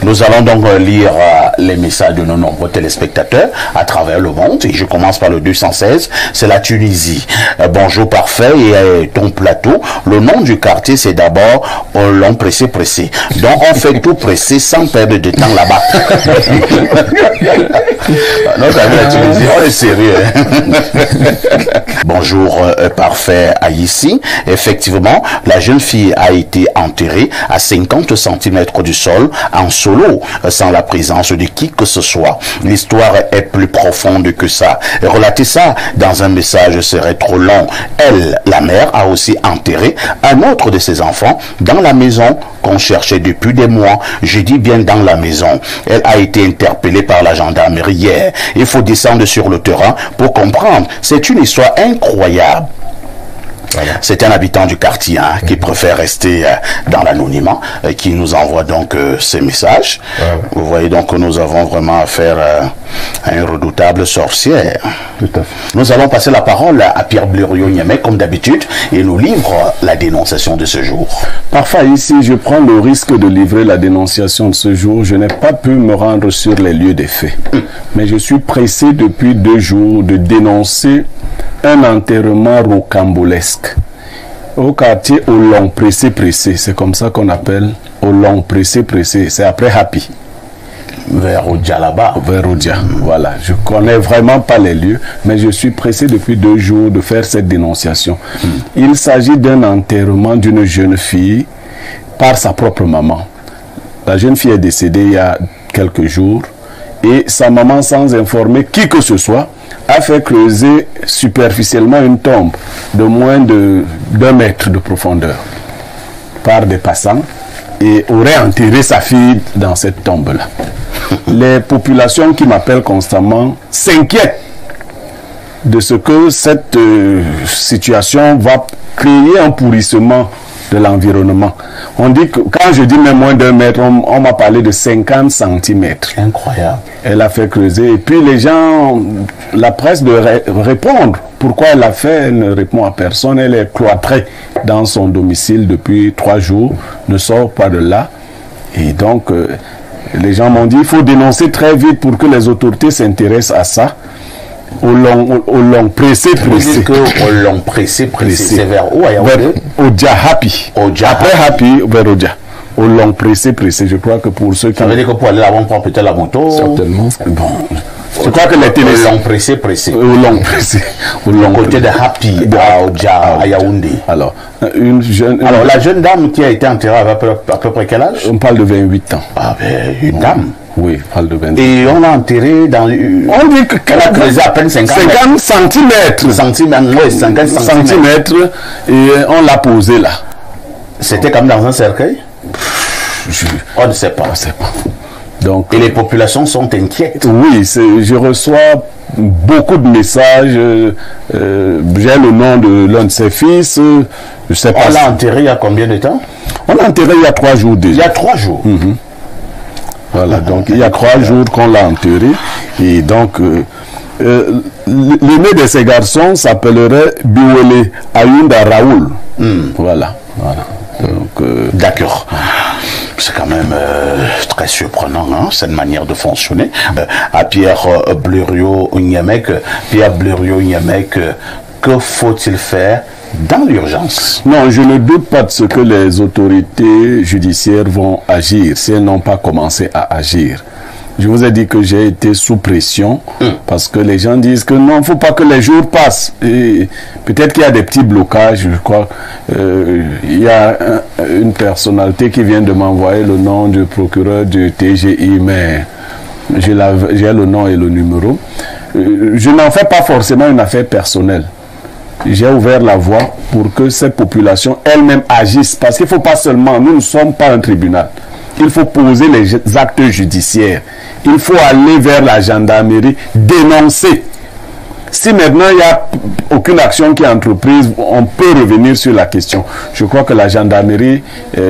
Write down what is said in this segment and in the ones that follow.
Nous allons donc lire les messages de nos nombreux téléspectateurs à travers le monde. Et je commence par le 216, c'est la Tunisie. Bonjour parfait et ton plateau. Le nom du quartier, c'est d'abord Olon Pressé. Donc on fait tout pressé sans perdre de temps là-bas. Notre ami la Tunisie, on est sérieux. Bonjour parfait à ici. Effectivement, la jeune fille a été enterrée à 50 cm du sol en solo, sans la présence de qui que ce soit. L'histoire est plus profonde que ça. Et relater ça dans un message serait trop long. Elle, la mère, a aussi enterré un autre de ses enfants dans la maison qu'on cherchait depuis des mois. Je dis bien dans la maison. Elle a été interpellée par la gendarmerie hier. Il faut descendre sur le terrain pour comprendre. C'est une histoire incroyable. Voilà. C'est un habitant du quartier qui préfère rester dans l'anonymat, qui nous envoie donc ces messages. Vous voyez donc que nous avons vraiment affaire à une redoutable sorcière. Tout à fait. Nous allons passer la parole à Pierre Blériot-Niamey comme d'habitude et nous livre la dénonciation de ce jour. Parfois ici, je prends le risque de livrer la dénonciation de ce jour. Je n'ai pas pu me rendre sur les lieux des faits. Mais je suis pressé depuis 2 jours de dénoncer un enterrement rocambolesque au quartier Olon Pressé. C'est comme ça qu'on appelle Olon Pressé. C'est après Happy. Vers Odia là-bas. Vers Odia, voilà. Je connais vraiment pas les lieux, mais je suis pressé depuis 2 jours de faire cette dénonciation. Il s'agit d'un enterrement d'une jeune fille par sa propre maman. La jeune fille est décédée il y a quelques jours et sa maman, sans informer qui que ce soit, a fait creuser superficiellement une tombe de moins d'1 mètre de profondeur par des passants et aurait enterré sa fille dans cette tombe-là. Les populations qui m'appellent constamment s'inquiètent de ce que cette situation va créer un pourrissement de l'environnement. On dit que, quand je dis même moins d'1 mètre, on m'a parlé de 50 cm. Incroyable. Elle a fait creuser. Et puis les gens, la presse de répondre. Pourquoi elle a fait, elle ne répond à personne. Elle est cloîtrée dans son domicile depuis 3 jours, ne sort pas de là. Et donc, les gens m'ont dit, il faut dénoncer très vite pour que les autorités s'intéressent à ça. Olon Pressé. Olon Pressé, c'est vers où? Vers Odia Happy. Après Happy, vers Odia. Olon Pressé. Je crois que pour ceux qui... Ça veut dire que pour aller là-bas, on prend peut-être la moto. Certainement. Bon. Je crois que les télé... Olon Pressé. Olon Pressé. Au côté de Happy, à Odia, à Yaoundé. Alors, la jeune dame qui a été enterrée avait à peu près quel âge? On parle de 28 ans. Ah ben, une dame. Oui, on parle de 28 ans. Et on l'a enterrée dans... On dit qu'elle a creusé à peine 50 cm. Oui, 50 cm. Et on l'a posée là. C'était comme dans un cercueil? On ne sait pas. On ne sait pas. Donc, et les populations sont inquiètes. Oui, je reçois beaucoup de messages. J'ai le nom de l'un de ses fils. Je sais pas. On l'a enterré il y a combien de temps? On l'a enterré il y a 3 jours déjà. Il y a 3 jours. Voilà, donc il y a 3 jours qu'on l'a enterré. Et donc, l'aîné de ces garçons s'appellerait Biwele Ayunda Raoul. Voilà. Donc, d'accord. C'est quand même très surprenant, cette manière de fonctionner. À Pierre Blériot-Niamey, que faut-il faire dans l'urgence? Non, je ne doute pas de ce que les autorités judiciaires vont agir, si elles n'ont pas commencé à agir. Je vous ai dit que j'ai été sous pression parce que les gens disent que non, il ne faut pas que les jours passent. Et peut-être qu'il y a des petits blocages, je crois. Il y a une personnalité qui vient de m'envoyer le nom du procureur du TGI, mais j'ai le nom et le numéro. Je n'en fais pas forcément une affaire personnelle. J'ai ouvert la voie pour que cette population elle-même agisse. Parce qu'il ne faut pas seulement, nous ne sommes pas un tribunal. Il faut poser les actes judiciaires. Il faut aller vers la gendarmerie, dénoncer. Si maintenant il n'y a aucune action qui est entreprise, on peut revenir sur la question. Je crois que la gendarmerie,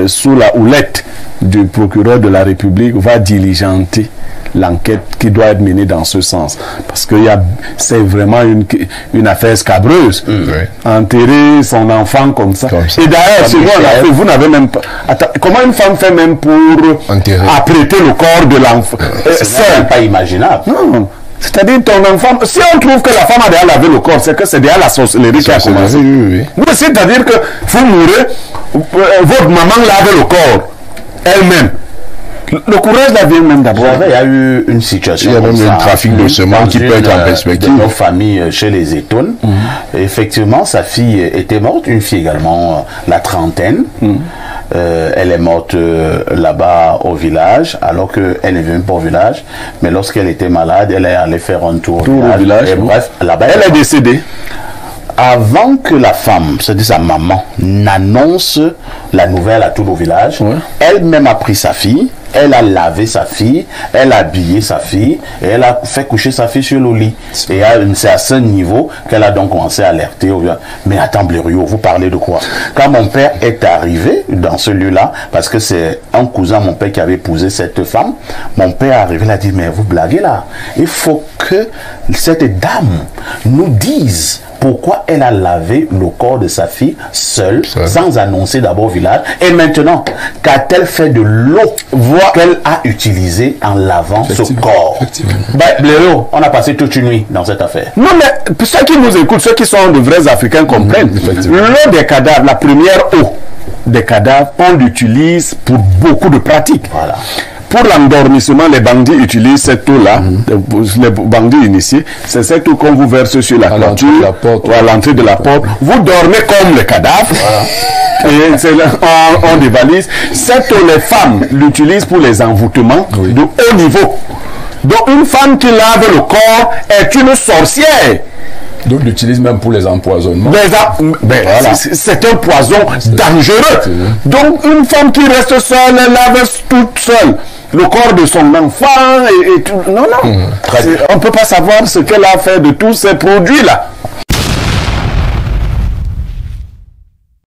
sous la houlette du procureur de la République va diligenter l'enquête qui doit être menée dans ce sens. Parce que c'est vraiment une affaire scabreuse. Enterrer son enfant comme ça. Et d'ailleurs, vous n'avez même pas... Attends, comment une femme fait même pour apprêter le corps de l'enfant? C'est pas imaginable. Non. C'est-à-dire ton enfant, si on trouve que la femme a déjà lavé le corps, c'est que c'est déjà la sorcellerie qui a commencé. Oui. C'est-à-dire que vous mourrez, votre maman lave le corps elle-même. Le courage la vient même d'abord. Il y a eu une situation. Il y a même un trafic de semences qui peut être en perspective. De nos familles chez les Étones. Effectivement, sa fille était morte, une fille également, la trentaine. Elle est morte là-bas au village, alors qu'elle ne vient pas au village. Mais lorsqu'elle était malade, elle est allée faire un tour au village. Et bref, là-bas, elle est décédée. Avant que la femme, c'est-à-dire sa maman, n'annonce la nouvelle à tout le village, elle-même a pris sa fille, elle a lavé sa fille, elle a habillé sa fille, et elle a fait coucher sa fille sur le lit. Et c'est à ce niveau qu'elle a donc commencé à alerter. Mais attends, Blériot, vous parlez de quoi? Quand mon père est arrivé dans ce lieu-là, parce que c'est un cousin, mon père, qui avait épousé cette femme, mon père est arrivé, il a dit, mais vous blaguez là. Il faut que cette dame nous dise pourquoi elle a lavé le corps de sa fille seule, sans annoncer d'abord au village. Et maintenant, qu'a-t-elle fait de l'eau qu'elle a utilisée en lavant ce corps? Blériot, on a passé toute une nuit dans cette affaire. Non, mais ceux qui nous écoutent, ceux qui sont de vrais Africains comprennent. L'eau des cadavres, la première eau des cadavres, on l'utilise pour beaucoup de pratiques. Voilà. Pour l'endormissement, les bandits utilisent cette eau-là, les bandits initiés, c'est cette eau qu'on vous verse sur la clôture, ou à l'entrée de la porte. Vous dormez comme le cadavre, et on dévalise. Cette eau, les femmes l'utilisent pour les envoûtements de haut niveau. Donc une femme qui lave le corps est une sorcière. Donc l'utilise même pour les empoisonnements. C'est un poison dangereux. Donc une femme qui reste seule, elle lave toute seule le corps de son enfant et tout. Non. On ne peut pas savoir ce qu'elle a fait de tous ces produits-là.